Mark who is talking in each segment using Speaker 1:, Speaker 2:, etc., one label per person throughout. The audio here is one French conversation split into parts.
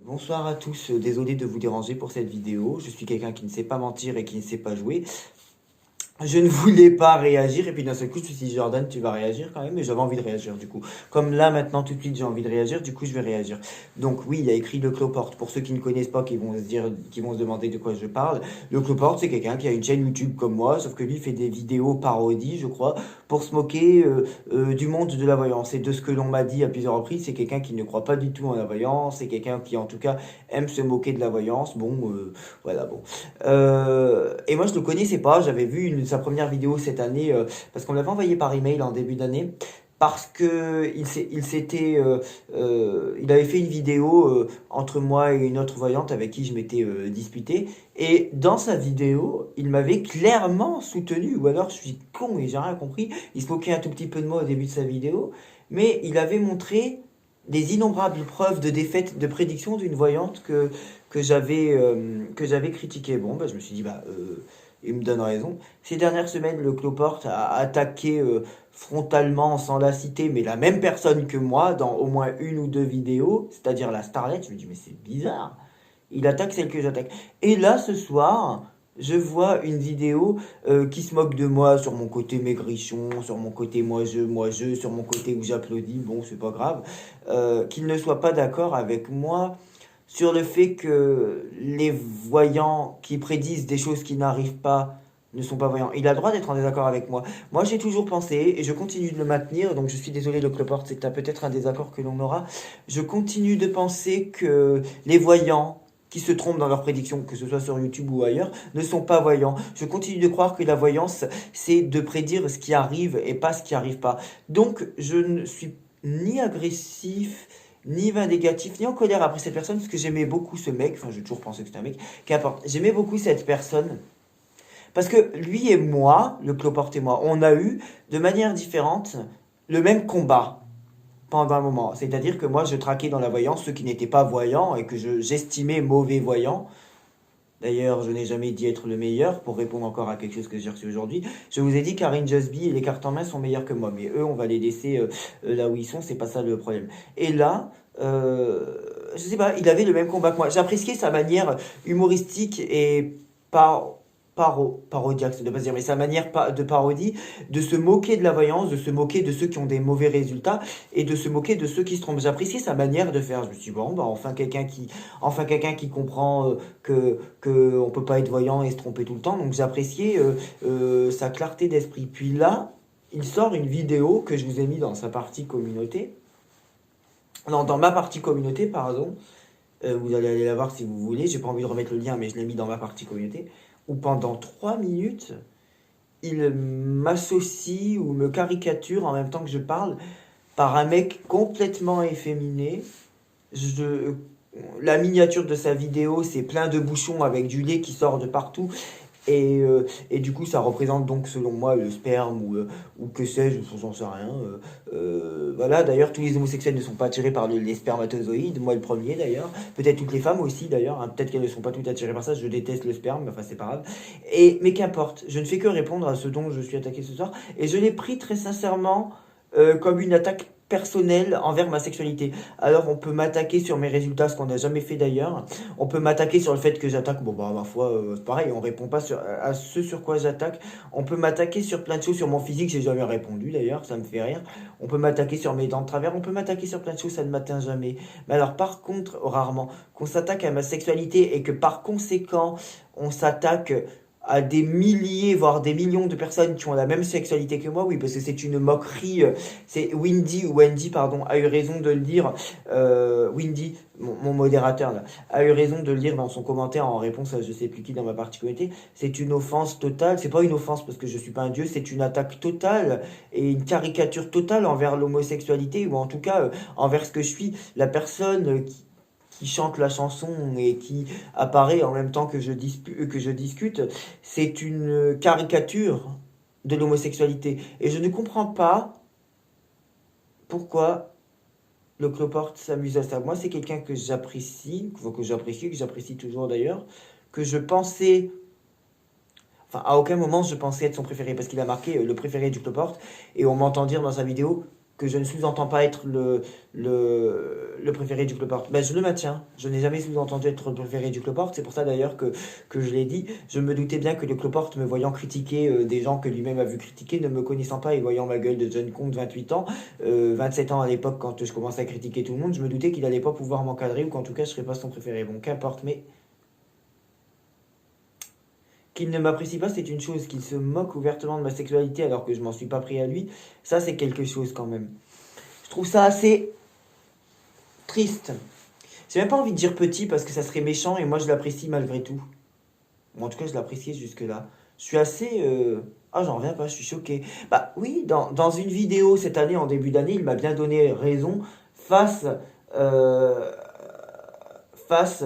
Speaker 1: Bonsoir à tous, désolé de vous déranger pour cette vidéo. Je suis quelqu'un qui ne sait pas mentir et qui ne sait pas jouer. Je ne voulais pas réagir et puis d'un seul coup je me suis dit Jordan tu vas réagir quand même mais j'avais envie de réagir du coup. Comme là maintenant tout de suite j'ai envie de réagir du coup je vais réagir. Donc oui il a écrit le Cloporte. Pour ceux qui ne connaissent pas qui vont se dire, qui vont se demander de quoi je parle. Le Cloporte c'est quelqu'un qui a une chaîne YouTube comme moi sauf que lui il fait des vidéos parodies je crois pour se moquer du monde de la voyance. Et de ce que l'on m'a dit à plusieurs reprises c'est quelqu'un qui ne croit pas du tout en la voyance. C'est quelqu'un qui en tout cas aime se moquer de la voyance. Bon voilà bon. Et moi je le connaissais pas, j'avais vu sa première vidéo cette année parce qu'on l'avait envoyé par email en début d'année. Parce que il avait fait une vidéo entre moi et une autre voyante avec qui je m'étais disputé. Et dans sa vidéo, il m'avait clairement soutenu. Ou alors je suis con et j'ai rien compris. Il se moquait un tout petit peu de moi au début de sa vidéo. Mais il avait montré des innombrables preuves de défaite de prédiction d'une voyante que j'avais critiqué. Bon, bah, je me suis dit, il me donne raison. Ces dernières semaines, le Cloporte a attaqué frontalement, sans la citer, mais la même personne que moi, dans au moins une ou deux vidéos, c'est-à-dire la Starlet. Je me dis, mais c'est bizarre. Il attaque celle que j'attaque. Et là, ce soir, je vois une vidéo qui se moque de moi sur mon côté maigrichon, sur mon côté moi-je, sur mon côté où j'applaudis. Bon, c'est pas grave. Qu'il ne soit pas d'accord avec moi sur le fait que les voyants qui prédisent des choses qui n'arrivent pas ne sont pas voyants. Il a le droit d'être en désaccord avec moi. Moi, j'ai toujours pensé, et je continue de le maintenir, donc je suis désolé, le Cloporte, c'est peut-être un désaccord que l'on aura. Je continue de penser que les voyants qui se trompent dans leurs prédictions, que ce soit sur YouTube ou ailleurs, ne sont pas voyants. Je continue de croire que la voyance, c'est de prédire ce qui arrive et pas ce qui arrive pas. Donc, je ne suis ni agressif, ni vindicatif, ni en colère après cette personne, parce que j'aimais beaucoup ce mec, enfin j'ai toujours pensé que c'était un mec, qu'importe, j'aimais beaucoup cette personne, parce que lui et moi, le Cloporte et moi, on a eu, de manière différente, le même combat pendant un moment. C'est-à-dire que moi, je traquais dans la voyance ceux qui n'étaient pas voyants et que j'estimais mauvais voyants. D'ailleurs, je n'ai jamais dit être le meilleur, pour répondre encore à quelque chose que j'ai reçu aujourd'hui. Je vous ai dit Karine Jusby et les cartes en main sont meilleurs que moi, mais eux, on va les laisser là où ils sont, c'est pas ça le problème. Et là, je sais pas, il avait le même combat que moi. J'appréciais sa manière humoristique et pas parodiaque, ça ne veut pas se dire, mais sa manière de parodie, de se moquer de la voyance, de se moquer de ceux qui ont des mauvais résultats et de se moquer de ceux qui se trompent. J'appréciais sa manière de faire. Je me suis dit, bon, bah, enfin quelqu'un qui comprend que on peut pas être voyant et se tromper tout le temps. Donc j'appréciais sa clarté d'esprit. Puis là, il sort une vidéo que je vous ai mis dans sa partie communauté. Non, dans ma partie communauté, pardon. Vous allez aller la voir si vous voulez. J'ai pas envie de remettre le lien, mais je l'ai mis dans ma partie communauté. Où pendant 3 minutes, il m'associe ou me caricature en même temps que je parle par un mec complètement efféminé. Je, la miniature de sa vidéo, c'est plein de bouchons avec du lait qui sort de partout. Et du coup, ça représente donc, selon moi, le sperme ou que sais-je, j'en sais rien. Voilà, d'ailleurs, tous les homosexuels ne sont pas attirés par les spermatozoïdes, moi le premier d'ailleurs. Peut-être toutes les femmes aussi d'ailleurs, hein. Peut-être qu'elles ne sont pas toutes attirées par ça, je déteste le sperme, mais enfin c'est pas grave. Mais qu'importe, je ne fais que répondre à ce dont je suis attaqué ce soir. Et je l'ai pris très sincèrement comme une attaque personnelle envers ma sexualité. Alors on peut m'attaquer sur mes résultats, ce qu'on n'a jamais fait d'ailleurs. On peut m'attaquer sur le fait que j'attaque, bon bah ma foi, c'est pareil, on répond pas à ce sur quoi j'attaque. On peut m'attaquer sur plein de choses, sur mon physique, j'ai jamais répondu d'ailleurs, ça me fait rire. On peut m'attaquer sur mes dents de travers, on peut m'attaquer sur plein de choses, ça ne m'atteint jamais. Mais alors par contre, rarement, qu'on s'attaque à ma sexualité et que par conséquent, on s'attaque à des milliers, voire des millions de personnes qui ont la même sexualité que moi, oui, parce que c'est une moquerie. C'est Windy, ou Wendy, pardon, a eu raison de le dire. Windy, mon modérateur, là, a eu raison de le dire dans son commentaire en réponse à je sais plus qui dans ma partie communauté. C'est une offense totale. C'est pas une offense parce que je suis pas un dieu, c'est une attaque totale et une caricature totale envers l'homosexualité, ou en tout cas envers ce que je suis. La personne qui chante la chanson et qui apparaît en même temps que que je discute, c'est une caricature de l'homosexualité. Et je ne comprends pas pourquoi le Cloporte s'amuse à ça. Moi, c'est quelqu'un que j'apprécie toujours d'ailleurs, que je pensais... Enfin, à aucun moment je pensais être son préféré, parce qu'il a marqué le préféré du Cloporte, et on m'entend dire dans sa vidéo, que je ne sous-entends pas être le préféré du Cloporte. Ben, je le maintiens. Je n'ai jamais sous-entendu être le préféré du Cloporte. C'est pour ça d'ailleurs que je l'ai dit. Je me doutais bien que le Cloporte, me voyant critiquer des gens que lui-même a vu critiquer, ne me connaissant pas et voyant ma gueule de jeune con de 28 ans, 27 ans à l'époque quand je commençais à critiquer tout le monde, je me doutais qu'il allait pas pouvoir m'encadrer ou qu'en tout cas je serais pas son préféré. Bon, qu'importe, mais qu'il ne m'apprécie pas, c'est une chose. Qu'il se moque ouvertement de ma sexualité alors que je m'en suis pas pris à lui, ça c'est quelque chose quand même. Je trouve ça assez triste. J'ai même pas envie de dire petit parce que ça serait méchant et moi je l'apprécie malgré tout. Ou en tout cas je l'appréciais jusque-là. Je suis assez... Ah j'en reviens pas, je suis choqué. Bah oui, dans une vidéo cette année, en début d'année, il m'a bien donné raison face... euh, face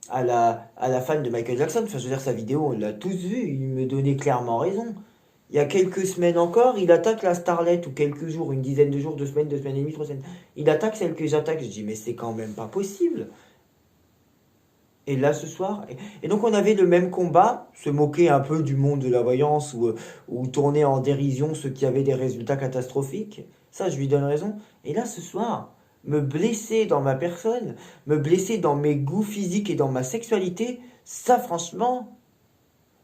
Speaker 1: à la fan de Michael Jackson. Enfin je veux dire, sa vidéo, on l'a tous vu, il me donnait clairement raison. Il y a quelques semaines encore, il attaque la starlette, ou quelques jours, une dizaine de jours, 2 semaines, 2 semaines et demie, 3 semaines. Il attaque celle que j'attaque. Je dis, mais c'est quand même pas possible. Et là, ce soir. Et donc, on avait le même combat, se moquer un peu du monde de la voyance, ou tourner en dérision ceux qui avaient des résultats catastrophiques. Ça, je lui donne raison. Et là, ce soir, me blesser dans ma personne, me blesser dans mes goûts physiques et dans ma sexualité, ça, franchement,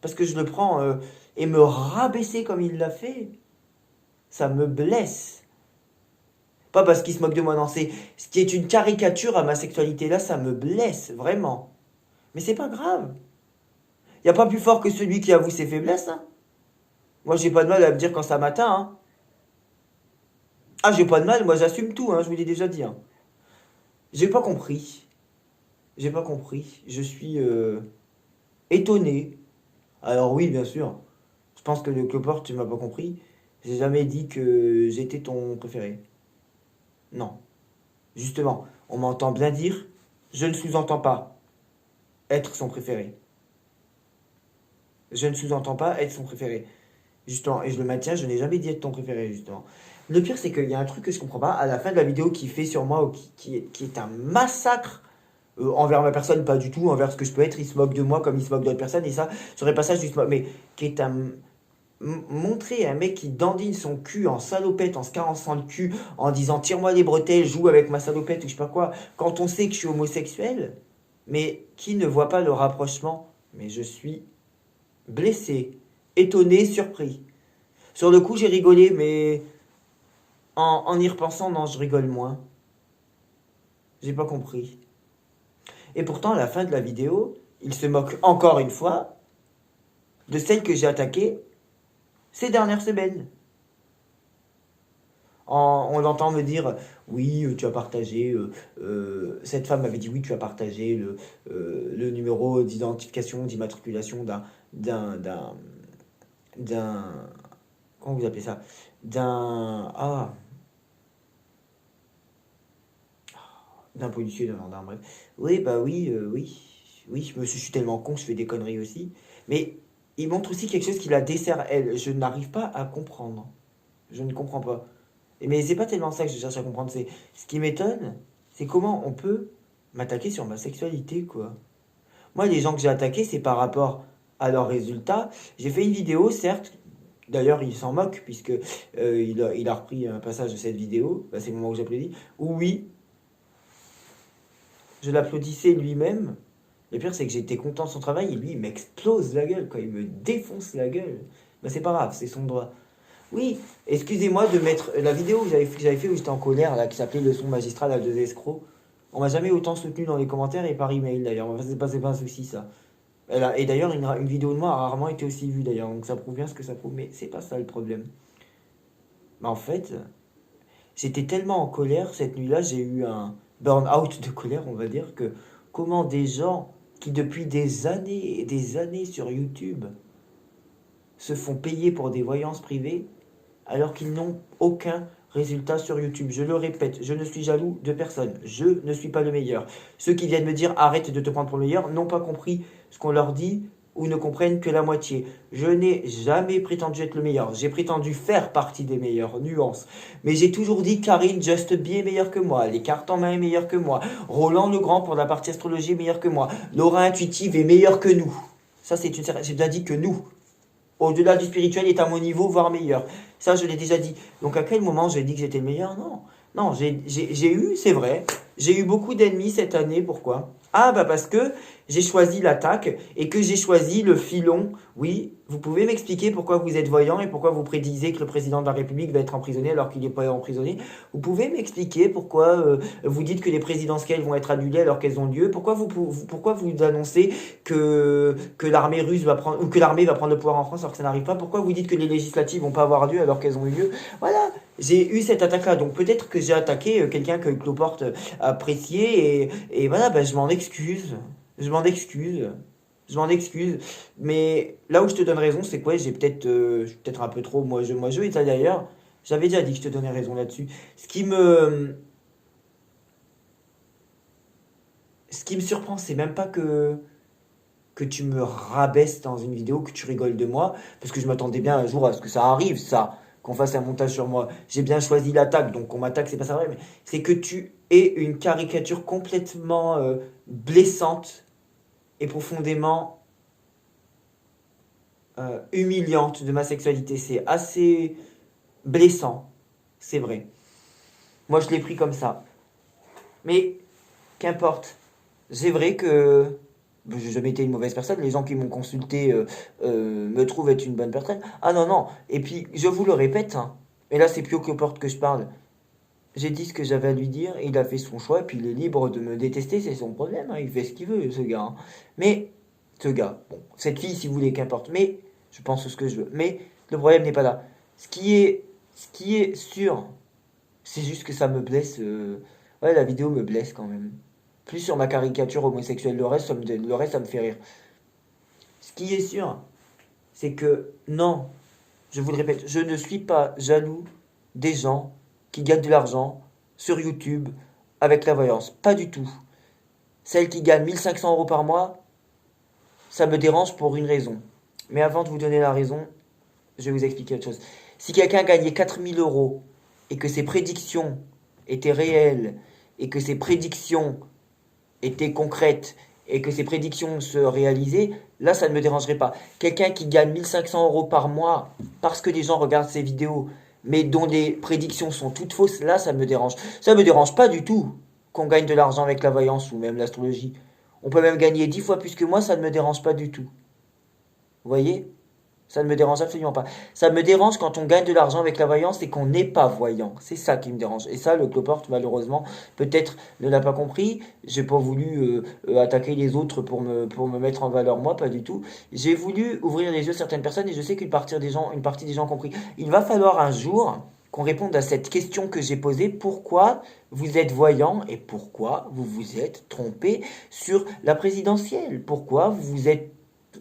Speaker 1: parce que je le prends et me rabaisser comme il l'a fait, ça me blesse. Pas parce qu'il se moque de moi, non, c'est ce qui est une caricature à ma sexualité là, ça me blesse, vraiment. Mais c'est pas grave. Il n'y a pas plus fort que celui qui avoue ses faiblesses. Hein. Moi, j'ai pas de mal à me dire quand ça m'atteint. Hein. Ah, j'ai pas de mal, moi j'assume tout, hein, je vous l'ai déjà dit. Hein. J'ai pas compris. J'ai pas compris. Je suis étonné. Alors oui, bien sûr. Je pense que le cloporte, tu m'as pas compris. J'ai jamais dit que j'étais ton préféré. Non. Justement, on m'entend bien dire, je ne sous-entends pas être son préféré. Je ne sous-entends pas être son préféré. Justement, et je le maintiens, je n'ai jamais dit être ton préféré, justement. Le pire, c'est qu'il y a un truc que je comprends pas, à la fin de la vidéo qui fait sur moi, ou qui est un massacre envers ma personne, pas du tout, envers ce que je peux être, il se moque de moi comme il se moque d'autres personnes, et ça, sur les passages du mais qui est montrer un mec qui dandine son cul en salopette, en se carençant le cul, en disant tire-moi les bretelles, joue avec ma salopette ou je sais pas quoi, quand on sait que je suis homosexuel, mais qui ne voit pas le rapprochement? Mais je suis blessé, étonné, surpris. Sur le coup, j'ai rigolé, mais en y repensant, non, je rigole moins. J'ai pas compris. Et pourtant, à la fin de la vidéo, il se moque encore une fois de celle que j'ai attaquée ces dernières semaines. On l'entend me dire, oui, tu as partagé, cette femme m'avait dit, oui, tu as partagé le numéro d'identification, d'immatriculation d'un, comment vous appelez ça? D'un policier, d'un gendarme, bref. Oui, bah oui, oui, je suis tellement con, je fais des conneries aussi. Mais il montre aussi quelque chose qui la dessert, elle. Je n'arrive pas à comprendre. Je ne comprends pas. Mais c'est pas tellement ça que je cherche à comprendre. C'est ce qui m'étonne, c'est comment on peut m'attaquer sur ma sexualité, quoi. Moi, les gens que j'ai attaqués, c'est par rapport à leurs résultats. J'ai fait une vidéo, certes. D'ailleurs, il s'en moque, puisque il a repris un passage de cette vidéo. Bah, c'est le moment où j'applaudis. Où oui, je l'applaudissais lui-même. Le pire, c'est que j'étais content de son travail et lui, il m'explose la gueule, quoi. Il me défonce la gueule. Bah, c'est pas grave, c'est son droit. Oui, excusez-moi de mettre la vidéo que j'avais fait où j'étais en colère, là, qui s'appelait Leçon magistrale à deux escrocs. On m'a jamais autant soutenu dans les commentaires et par email d'ailleurs. Enfin, c'est pas un souci ça. Et d'ailleurs, une vidéo de moi a rarement été aussi vue d'ailleurs, donc ça prouve bien ce que ça prouve. Mais c'est pas ça le problème. Mais en fait, j'étais tellement en colère cette nuit-là, j'ai eu un burn-out de colère, on va dire, que comment des gens qui depuis des années et des années sur YouTube se font payer pour des voyances privées alors qu'ils n'ont aucun résultat sur YouTube. Je le répète, je ne suis jaloux de personne. Je ne suis pas le meilleur. Ceux qui viennent me dire arrête de te prendre pour le meilleur n'ont pas compris ce qu'on leur dit ou ne comprennent que la moitié. Je n'ai jamais prétendu être le meilleur. J'ai prétendu faire partie des meilleurs, nuances. Mais j'ai toujours dit Karine Just Be est meilleure que moi. Les cartes en main est meilleure que moi. Roland Legrand pour la partie astrologie est meilleur que moi. Laura Intuitive est meilleure que nous. Ça, c'est une... J'ai bien dit que nous. au-delà du spirituel, est à mon niveau, voire meilleur. Ça, je l'ai déjà dit. Donc, à quel moment j'ai dit que j'étais le meilleur? Non. Non, j'ai eu, c'est vrai, j'ai eu beaucoup d'ennemis cette année. Pourquoi? Ah, bah parce que j'ai choisi l'attaque et que j'ai choisi le filon. Oui, vous pouvez m'expliquer pourquoi vous êtes voyant et pourquoi vous prédisez que le président de la République va être emprisonné alors qu'il n'est pas emprisonné. Vous pouvez m'expliquer pourquoi vous dites que les présidentielles vont être annulées alors qu'elles ont lieu. Pourquoi vous annoncez que l'armée russe va prendre, ou que l'armée va prendre le pouvoir en France alors que ça n'arrive pas. Pourquoi vous dites que les législatives vont pas avoir lieu alors qu'elles ont eu lieu. Voilà, j'ai eu cette attaque-là. Donc peut-être que j'ai attaqué quelqu'un que Cloporte apprécié et voilà, ben, je m'en excuse. Je m'en excuse. Je m'en excuse. Mais là où je te donne raison, c'est quoi? Je suis peut-être un peu trop moi je et ça d'ailleurs. J'avais déjà dit que je te donnais raison là-dessus. Ce qui me surprend, c'est même pas que tu me rabaisses dans une vidéo, que tu rigoles de moi, parce que je m'attendais bien un jour à ce que ça arrive, ça, qu'on fasse un montage sur moi. J'ai bien choisi l'attaque, donc qu'on m'attaque, c'est pas ça vrai, mais c'est que tu es une caricature complètement blessante et profondément humiliante de ma sexualité. C'est assez blessant, c'est vrai. Moi, je l'ai pris comme ça. Mais qu'importe. C'est vrai que j'ai jamais été une mauvaise personne. Les gens qui m'ont consulté me trouvent être une bonne personne. Ah non, non. Et puis, je vous le répète, hein, et là, c'est plus au Cloporte que je parle. J'ai dit ce que j'avais à lui dire, et il a fait son choix, et puis il est libre de me détester, c'est son problème. Hein, il fait ce qu'il veut, ce gars. Hein. Mais, ce gars, bon, cette fille, si vous voulez, qu'importe. Mais, je pense ce que je veux. Mais, le problème n'est pas là. Ce qui est sûr, c'est juste que ça me blesse. Ouais, la vidéo me blesse quand même. Plus sur ma caricature homosexuelle, le reste, ça me fait rire. Ce qui est sûr, c'est que non, je vous le répète, je ne suis pas jaloux des gens qui gagnent de l'argent sur YouTube avec la voyance. Pas du tout. Celles qui gagnent 1500 € par mois, ça me dérange pour une raison. Mais avant de vous donner la raison, je vais vous expliquer autre chose. Si quelqu'un gagnait 4000 € et que ses prédictions étaient réelles et que ses prédictions étaient concrètes et que ses prédictions se réalisaient, là ça ne me dérangerait pas. Quelqu'un qui gagne 1500 € par mois parce que les gens regardent ses vidéos, mais dont les prédictions sont toutes fausses, là ça me dérange. Ça me dérange pas du tout qu'on gagne de l'argent avec la voyance ou même l'astrologie. On peut même gagner 10 fois plus que moi, ça ne me dérange pas du tout. Vous voyez? Ça ne me dérange absolument pas. Ça me dérange quand on gagne de l'argent avec la voyance et qu'on n'est pas voyant. C'est ça qui me dérange. Et ça, le Cloporte, malheureusement, peut-être ne l'a pas compris. J'ai pas voulu attaquer les autres pour me mettre en valeur, moi, pas du tout. J'ai voulu ouvrir les yeux de certaines personnes et je sais une partie des gens ont compris. Il va falloir un jour qu'on réponde à cette question que j'ai posée. Pourquoi vous êtes voyant et pourquoi vous vous êtes trompé sur la présidentielle? Pourquoi vous vous êtes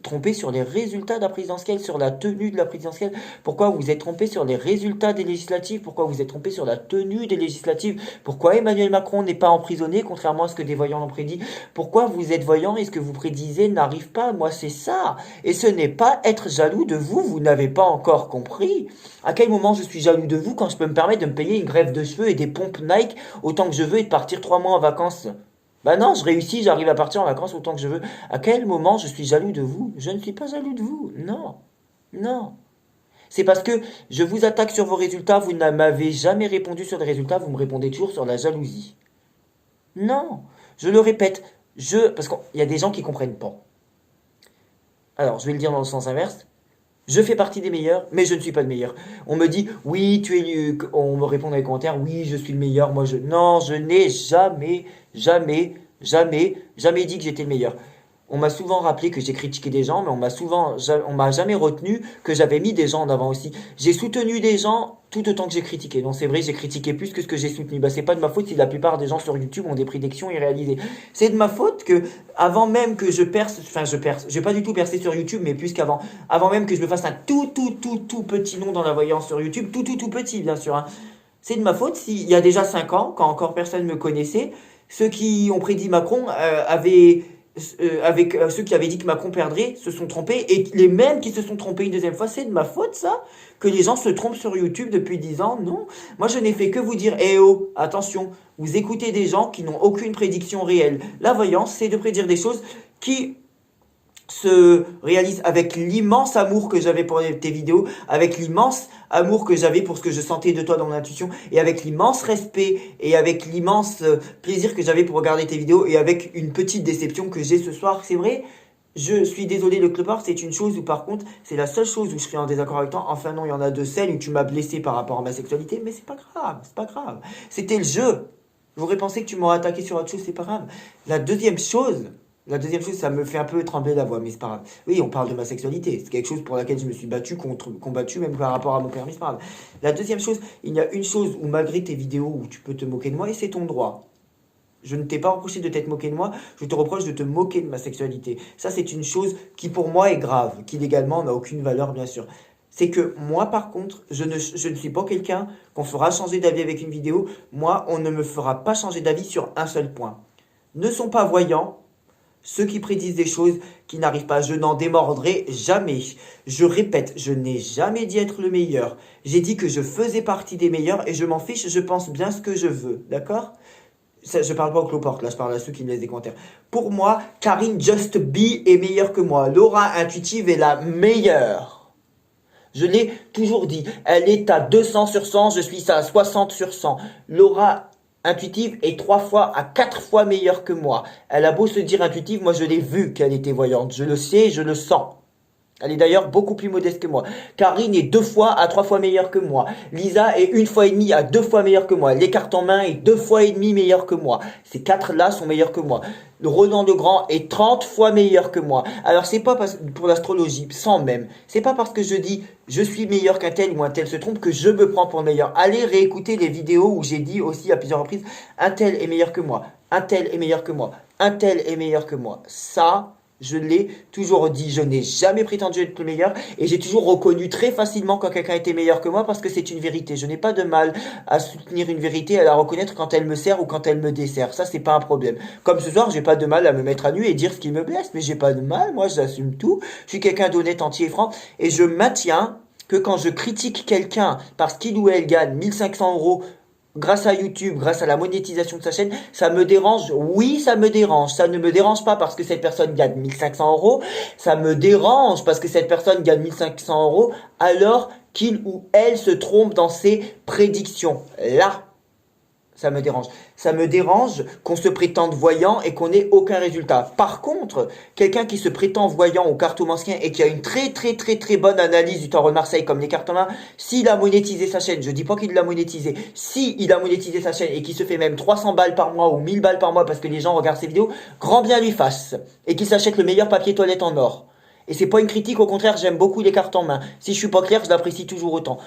Speaker 1: trompé sur les résultats de la présidentielle, sur la tenue de la présidentielle? Pourquoi vous êtes trompé sur les résultats des législatives? Pourquoi vous êtes trompé sur la tenue des législatives? Pourquoi Emmanuel Macron n'est pas emprisonné, contrairement à ce que des voyants l'ont prédit? Pourquoi vous êtes voyant et ce que vous prédisez n'arrive pas? Moi, c'est ça. Et ce n'est pas être jaloux de vous, vous n'avez pas encore compris. À quel moment je suis jaloux de vous quand je peux me permettre de me payer une greffe de cheveux et des pompes Nike autant que je veux et de partir 3 mois en vacances? Bah non, je réussis, j'arrive à partir en vacances autant que je veux. À quel moment je suis jaloux de vous? Je ne suis pas jaloux de vous. Non. Non. C'est parce que je vous attaque sur vos résultats, vous ne m'avez jamais répondu sur les résultats, vous me répondez toujours sur la jalousie. Non. Je le répète, parce qu'il y a des gens qui comprennent pas. Alors, je vais le dire dans le sens inverse. Je fais partie des meilleurs, mais je ne suis pas le meilleur. On me dit, oui, on me répond dans les commentaires, oui, je suis le meilleur. Non, je n'ai jamais, jamais, jamais, jamais dit que j'étais le meilleur. On m'a souvent rappelé que j'ai critiqué des gens, mais on m'a jamais retenu que j'avais mis des gens en avant aussi. J'ai soutenu des gens tout autant que j'ai critiqué. Donc c'est vrai, j'ai critiqué plus que ce que j'ai soutenu. Bah c'est pas de ma faute si la plupart des gens sur YouTube ont des prédictions irréalisées. C'est de ma faute que avant même que je perce, j'ai pas du tout percé sur YouTube, mais plus qu'avant, avant même que je me fasse un tout petit nom dans la voyance sur YouTube, tout petit bien sûr. Hein. C'est de ma faute s'il y a déjà 5 ans, quand encore personne me connaissait, ceux qui ont prédit Macron avec ceux qui avaient dit que Macron perdrait se sont trompés, et les mêmes qui se sont trompés une deuxième fois. C'est de ma faute ça que les gens se trompent sur YouTube depuis 10 ans? Non, moi je n'ai fait que vous dire, eh oh, attention, vous écoutez des gens qui n'ont aucune prédiction réelle. La voyance, c'est de prédire des choses qui se réalise avec l'immense amour que j'avais pour tes vidéos, avec l'immense amour que j'avais pour ce que je sentais de toi dans mon intuition, et avec l'immense respect, et avec l'immense plaisir que j'avais pour regarder tes vidéos, et avec une petite déception que j'ai ce soir, c'est vrai. Je suis désolé, le clopard, c'est une chose où par contre, c'est la seule chose où je serais en désaccord avec toi. Enfin non, il y en a de celles où tu m'as blessé par rapport à ma sexualité, mais c'est pas grave, c'est pas grave. C'était le jeu. J'aurais pensé que tu m'aurais attaqué sur autre chose, c'est pas grave. La deuxième chose, ça me fait un peu trembler la voix, mais c'est pas grave. Oui, on parle de ma sexualité. C'est quelque chose pour laquelle je me suis combattu même par rapport à mon père, mais c'est pas grave. La deuxième chose, il y a une chose où malgré tes vidéos où tu peux te moquer de moi, et c'est ton droit. Je ne t'ai pas reproché de t'être moqué de moi, je te reproche de te moquer de ma sexualité. Ça, c'est une chose qui pour moi est grave, qui légalement n'a aucune valeur, bien sûr. C'est que moi, par contre, je ne suis pas quelqu'un qu'on fera changer d'avis avec une vidéo. Moi, on ne me fera pas changer d'avis sur un seul point. Ne sont pas voyants ceux qui prédisent des choses qui n'arrivent pas. Je n'en démordrai jamais. Je répète, je n'ai jamais dit être le meilleur. J'ai dit que je faisais partie des meilleurs et je m'en fiche, je pense bien ce que je veux. D'accord ? Je parle pas aux cloportes, là je parle à ceux qui me laissent des commentaires. Pour moi, Karine Just Be est meilleure que moi. Laura Intuitive est la meilleure. Je l'ai toujours dit. Elle est à 200 sur 100, je suis à 60 sur 100. Laura Intuitive est 3 fois à 4 fois meilleure que moi. Elle a beau se dire intuitive, moi je l'ai vu qu'elle était voyante. Je le sais, je le sens. Elle est d'ailleurs beaucoup plus modeste que moi. Karine est 2 fois à 3 fois meilleure que moi. Lisa est 1 fois et demie à 2 fois meilleure que moi. Les cartes en main est 2 fois et demi meilleure que moi. Ces 4-là sont meilleurs que moi. Ronan Legrand est 30 fois meilleur que moi. Alors c'est pas pour l'astrologie, sans même. C'est pas parce que je dis je suis meilleur qu'un tel ou un tel se trompe que je me prends pour le meilleur. Allez réécouter les vidéos où j'ai dit aussi à plusieurs reprises un tel est meilleur que moi. Un tel est meilleur que moi. Un tel est meilleur que moi. Ça, je l'ai toujours dit, je n'ai jamais prétendu être le meilleur et j'ai toujours reconnu très facilement quand quelqu'un était meilleur que moi parce que c'est une vérité. Je n'ai pas de mal à soutenir une vérité, à la reconnaître quand elle me sert ou quand elle me dessert. Ça, c'est pas un problème. Comme ce soir, j'ai pas de mal à me mettre à nu et dire ce qui me blesse, mais j'ai pas de mal. Moi, j'assume tout. Je suis quelqu'un d'honnête, entier et franc et je maintiens que quand je critique quelqu'un parce qu'il ou elle gagne 1500 € grâce à YouTube, grâce à la monétisation de sa chaîne, ça me dérange. Oui, ça me dérange. Ça ne me dérange pas parce que cette personne gagne 1500 €. Ça me dérange parce que cette personne gagne 1500 € alors qu'il ou elle se trompe dans ses prédictions. Là, ça me dérange. Ça me dérange qu'on se prétende voyant et qu'on n'ait aucun résultat. Par contre, quelqu'un qui se prétend voyant au cartomancien et qui a une très bonne analyse du tarot de Marseille comme les cartes en main, s'il a monétisé sa chaîne, je dis pas qu'il l'a monétisé, s'il a monétisé sa chaîne et qu'il se fait même 300 balles par mois ou 1000 balles par mois parce que les gens regardent ses vidéos, grand bien lui fasse. Et qu'il s'achète le meilleur papier toilette en or. Et c'est pas une critique, au contraire, j'aime beaucoup les cartes en main. Si je suis pas clair, je l'apprécie toujours autant.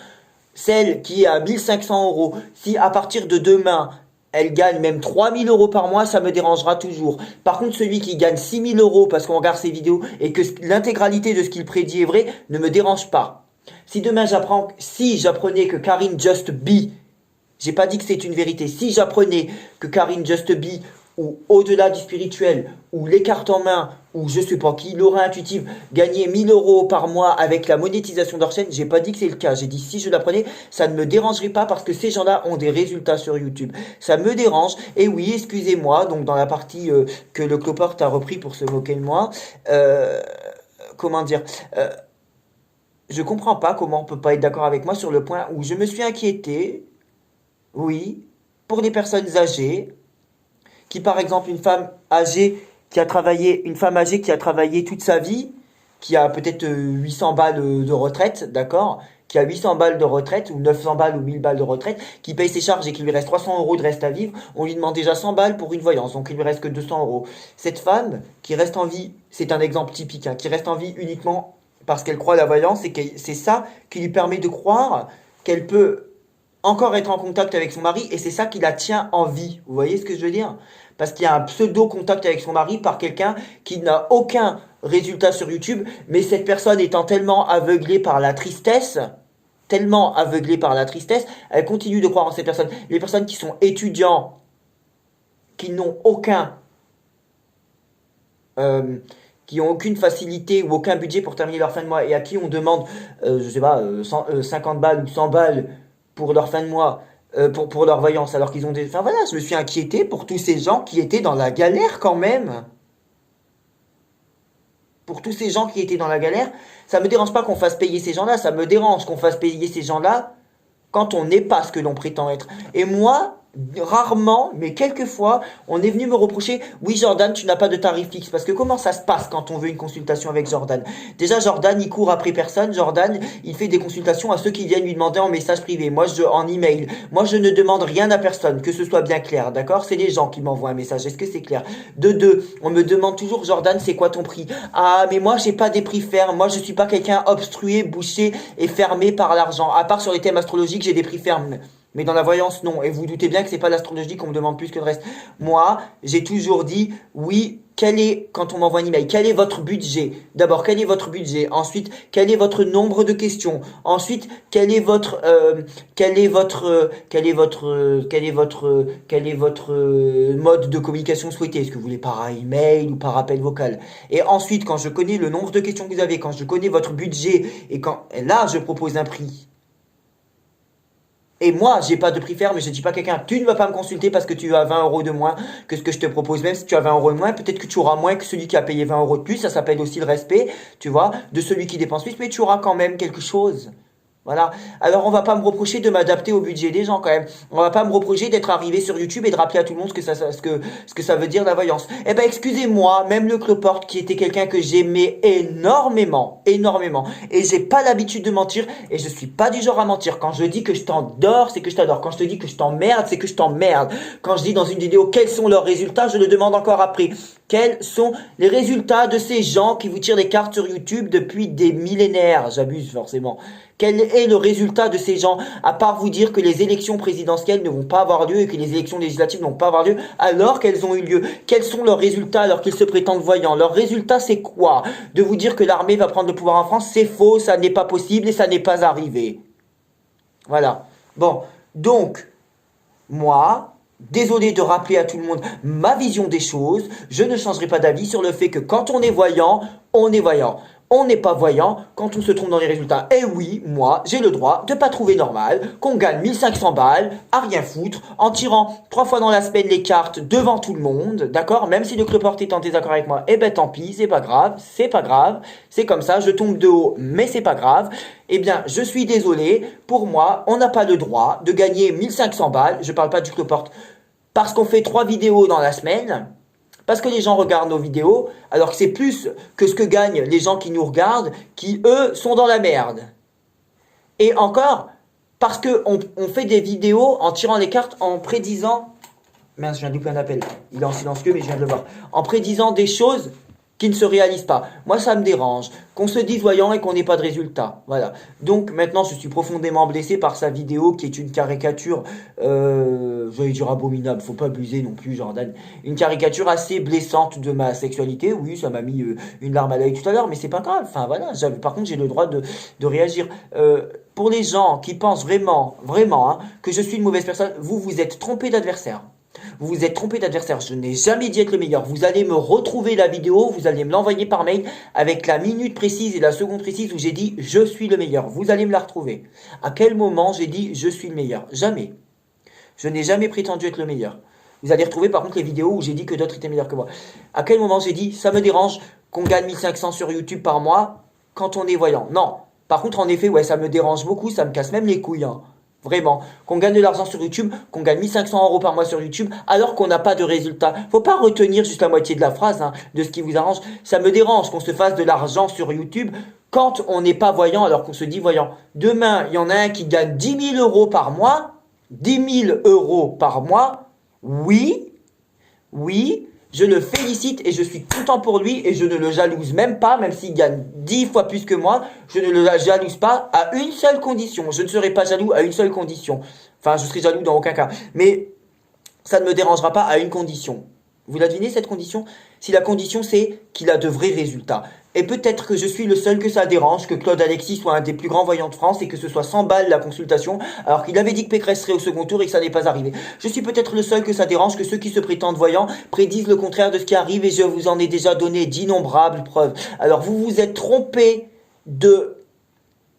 Speaker 1: Celle qui est à 1500 €, si à partir de demain, elle gagne même 3000 € par mois, ça me dérangera toujours. Par contre, celui qui gagne 6000 € parce qu'on regarde ses vidéos et que l'intégralité de ce qu'il prédit est vrai, ne me dérange pas. Si demain j'apprenais que Karine Just Be, j'ai pas dit que c'est une vérité, si j'apprenais que Karine Just Be, ou au-delà du spirituel, ou les cartes en main, ou je sais pas qui, Laura Intuitive, gagner 1000 € par mois avec la monétisation de leur chaîne, j'ai pas dit que c'est le cas. J'ai dit si je l'apprenais, ça ne me dérangerait pas parce que ces gens-là ont des résultats sur YouTube. Ça me dérange. Et oui, excusez-moi, donc dans la partie que le clopard a repris pour se moquer de moi, comment dire, je comprends pas comment on peut pas être d'accord avec moi sur le point où je me suis inquiété, oui, pour les personnes âgées, qui par exemple une femme âgée qui a travaillé toute sa vie, qui a peut-être 800 balles de retraite, d'accord, qui a 800 balles de retraite, ou 900 balles ou 1000 balles de retraite, qui paye ses charges et qu'il lui reste 300 € de reste à vivre, on lui demande déjà 100 balles pour une voyance, donc il lui reste que 200 €. Cette femme qui reste en vie, c'est un exemple typique, hein, qui reste en vie uniquement parce qu'elle croit à la voyance, et que c'est ça qui lui permet de croire qu'elle peut encore être en contact avec son mari, et c'est ça qui la tient en vie. Vous voyez ce que je veux dire? Parce qu'il y a un pseudo-contact avec son mari par quelqu'un qui n'a aucun résultat sur YouTube, mais cette personne étant tellement aveuglée par la tristesse, elle continue de croire en cette personne. Les personnes qui sont étudiants, qui n'ont qui ont aucune facilité ou aucun budget pour terminer leur fin de mois, et à qui on demande, je sais pas, 50 balles ou 100 balles pour leur fin de mois, pour leur voyance, alors qu'ils ont des... Enfin voilà, je me suis inquiété pour tous ces gens qui étaient dans la galère quand même. pour tous ces gens qui étaient dans la galère, ça me dérange pas qu'on fasse payer ces gens-là, ça me dérange qu'on fasse payer ces gens-là quand on n'est pas ce que l'on prétend être. Et moi, rarement, mais quelquefois, on est venu me reprocher, oui Jordan, tu n'as pas de tarif fixe. Parce que comment ça se passe quand on veut une consultation avec Jordan? Déjà, Jordan, il court après personne. Jordan, il fait des consultations à ceux qui viennent lui demander en message privé. Moi, en email. Moi, je ne demande rien à personne, que ce soit bien clair, d'accord? C'est les gens qui m'envoient un message. Est-ce que c'est clair? De deux, on me demande toujours, Jordan, c'est quoi ton prix? Ah, mais moi, j'ai pas des prix fermes. Moi, je suis pas quelqu'un obstrué, bouché et fermé par l'argent. À part sur les thèmes astrologiques, j'ai des prix fermes. Mais dans la voyance, non. Et vous doutez bien que c'est pas l'astrologie qu'on me demande plus que le reste. Moi, j'ai toujours dit, oui, quand on m'envoie un email, quel est votre budget? D'abord, quel est votre budget? Ensuite, quel est votre nombre de questions? Ensuite, quel est votre mode de communication souhaité? Est-ce que vous voulez par email ou par appel vocal? Et ensuite, quand je connais le nombre de questions que vous avez, quand je connais votre budget, là, je propose un prix. Et moi, j'ai pas de prix ferme, mais je dis pas à quelqu'un, tu ne vas pas me consulter parce que tu as 20 € de moins que ce que je te propose. Même si tu as 20 € de moins, peut-être que tu auras moins que celui qui a payé 20 € de plus. Ça s'appelle aussi le respect, tu vois, de celui qui dépense plus, mais tu auras quand même quelque chose. Voilà. Alors, on va pas me reprocher de m'adapter au budget des gens, quand même. On va pas me reprocher d'être arrivé sur YouTube et de rappeler à tout le monde ce que ça veut dire la voyance. Eh ben, excusez-moi, même le Cloporte, qui était quelqu'un que j'aimais énormément, énormément. Et j'ai pas l'habitude de mentir, et je suis pas du genre à mentir. Quand je dis que je t'adore, c'est que je t'adore. Quand je te dis que je t'emmerde, c'est que je t'emmerde. Quand je dis dans une vidéo quels sont leurs résultats, je le demande encore après. Quels sont les résultats de ces gens qui vous tirent des cartes sur YouTube depuis des millénaires? J'abuse forcément. Quel est le résultat de ces gens, à part vous dire que les élections présidentielles ne vont pas avoir lieu et que les élections législatives ne vont pas avoir lieu alors qu'elles ont eu lieu? Quels sont leurs résultats alors qu'ils se prétendent voyants? Leur résultat, c'est quoi? De vous dire que l'armée va prendre le pouvoir en France, c'est faux, ça n'est pas possible et ça n'est pas arrivé. Voilà. Bon, donc, moi, désolé de rappeler à tout le monde ma vision des choses, je ne changerai pas d'avis sur le fait que quand on est voyant, on est voyant. On n'est pas voyant quand on se trompe dans les résultats. Et oui, moi, j'ai le droit de pas trouver normal qu'on gagne 1500 balles à rien foutre en tirant 3 fois dans la semaine les cartes devant tout le monde, d'accord? Même si le Cloporte est en désaccord avec moi, eh ben tant pis, c'est pas grave, c'est comme ça, je tombe de haut, mais c'est pas grave. Eh bien, je suis désolé, pour moi, on n'a pas le droit de gagner 1500 balles, je parle pas du Cloporte, parce qu'on fait 3 vidéos dans la semaine. Parce que les gens regardent nos vidéos, alors que c'est plus que ce que gagnent les gens qui nous regardent, qui eux sont dans la merde. Et encore, parce qu'on fait des vidéos en tirant les cartes, en prédisant... Mince, je viens de louper un appel. Il est en silencieux, mais je viens de le voir. En prédisant des choses qui ne se réalisent pas. Moi, ça me dérange. Qu'on se dise voyant et qu'on n'ait pas de résultat. Voilà. Donc, maintenant, je suis profondément blessé par sa vidéo qui est une caricature, j'allais dire abominable, faut pas abuser non plus, Jordan. Une caricature assez blessante de ma sexualité. Oui, ça m'a mis une larme à l'œil tout à l'heure, mais c'est pas grave. Enfin, voilà. Par contre, j'ai le droit de réagir. Pour les gens qui pensent vraiment, hein, que je suis une mauvaise personne, vous vous êtes trompé d'adversaire. Vous vous êtes trompé d'adversaire, je n'ai jamais dit être le meilleur. Vous allez me retrouver la vidéo, vous allez me l'envoyer par mail avec la minute précise et la seconde précise où j'ai dit je suis le meilleur. Vous allez me la retrouver. À quel moment j'ai dit je suis le meilleur? Jamais. Je n'ai jamais prétendu être le meilleur. Vous allez retrouver par contre les vidéos où j'ai dit que d'autres étaient meilleurs que moi. À quel moment j'ai dit ça me dérange qu'on gagne 1500 sur YouTube par mois quand on est voyant? Non. Par contre, en effet, ouais, ça me dérange beaucoup, ça me casse même les couilles, hein. Vraiment, qu'on gagne de l'argent sur YouTube, qu'on gagne 1500 € par mois sur YouTube, alors qu'on n'a pas de résultat. Faut pas retenir juste la moitié de la phrase, hein, de ce qui vous arrange. Ça me dérange qu'on se fasse de l'argent sur YouTube quand on n'est pas voyant, alors qu'on se dit voyant. Demain, il y en a un qui gagne 10 000 € par mois. 10 000 € par mois. Oui, je le félicite et je suis content pour lui et je ne le jalouse même pas, même s'il gagne 10 fois plus que moi, je ne le jalouse pas à une seule condition. Je ne serai pas jaloux à une seule condition. Enfin, je serai jaloux dans aucun cas. Mais ça ne me dérangera pas à une condition. Vous la devinez cette condition? Si la condition c'est qu'il a de vrais résultats. Et peut-être que je suis le seul que ça dérange, que Claude Alexis soit un des plus grands voyants de France et que ce soit 100 balles la consultation, alors qu'il avait dit que Pécresse serait au second tour et que ça n'est pas arrivé. Je suis peut-être le seul que ça dérange, que ceux qui se prétendent voyants prédisent le contraire de ce qui arrive et je vous en ai déjà donné d'innombrables preuves. Alors vous vous êtes trompé de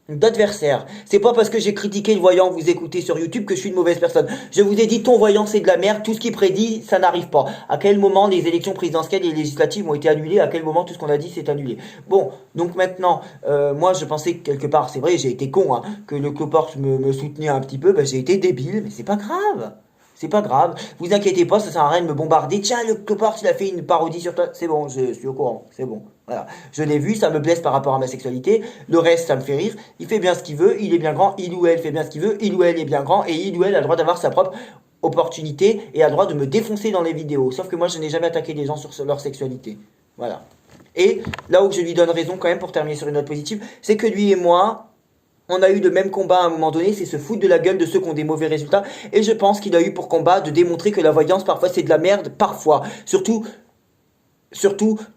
Speaker 1: d'adversaire. C'est pas parce que j'ai critiqué le voyant que vous écoutez sur YouTube que je suis une mauvaise personne. Je vous ai dit, ton voyant c'est de la merde, tout ce qu'il prédit, ça n'arrive pas. À quel moment les élections présidentielles et législatives ont été annulées? À quel moment tout ce qu'on a dit s'est annulé? Bon, donc maintenant, moi je pensais que quelque part, c'est vrai, j'ai été con, hein, que le Cloporte me soutenait un petit peu, ben, j'ai été débile, mais c'est pas grave. C'est pas grave, vous inquiétez pas, ça sert à rien de me bombarder. Tiens, le Cloporte, il a fait une parodie sur toi. C'est bon, je suis au courant, c'est bon. Voilà. Je l'ai vu, ça me blesse par rapport à ma sexualité. Le reste, ça me fait rire. Il fait bien ce qu'il veut, il est bien grand. Il ou elle fait bien ce qu'il veut, il ou elle est bien grand. Et il ou elle a le droit d'avoir sa propre opportunité et a le droit de me défoncer dans les vidéos. Sauf que moi, je n'ai jamais attaqué les gens sur leur sexualité. Voilà. Et là où je lui donne raison quand même, pour terminer sur une note positive, c'est que lui et moi, on a eu le même combat à un moment donné, c'est se foutre de la gueule de ceux qui ont des mauvais résultats. Et je pense qu'il a eu pour combat de démontrer que la voyance, parfois, c'est de la merde, parfois. Surtout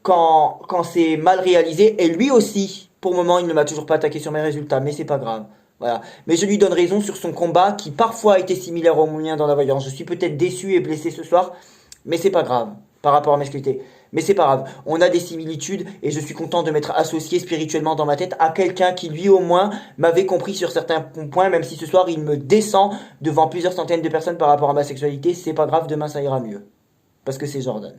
Speaker 1: quand c'est mal réalisé. Et lui aussi, pour le moment, il ne m'a toujours pas attaqué sur mes résultats, mais c'est pas grave. Voilà. Mais je lui donne raison sur son combat, qui parfois a été similaire au mien dans la voyance. Je suis peut-être déçu et blessé ce soir, mais c'est pas grave, par rapport à mes qualités. Mais c'est pas grave, on a des similitudes et je suis content de m'être associé spirituellement dans ma tête à quelqu'un qui lui au moins m'avait compris sur certains points, même si ce soir il me descend devant plusieurs centaines de personnes par rapport à ma sexualité, c'est pas grave, demain ça ira mieux. Parce que c'est Jordan.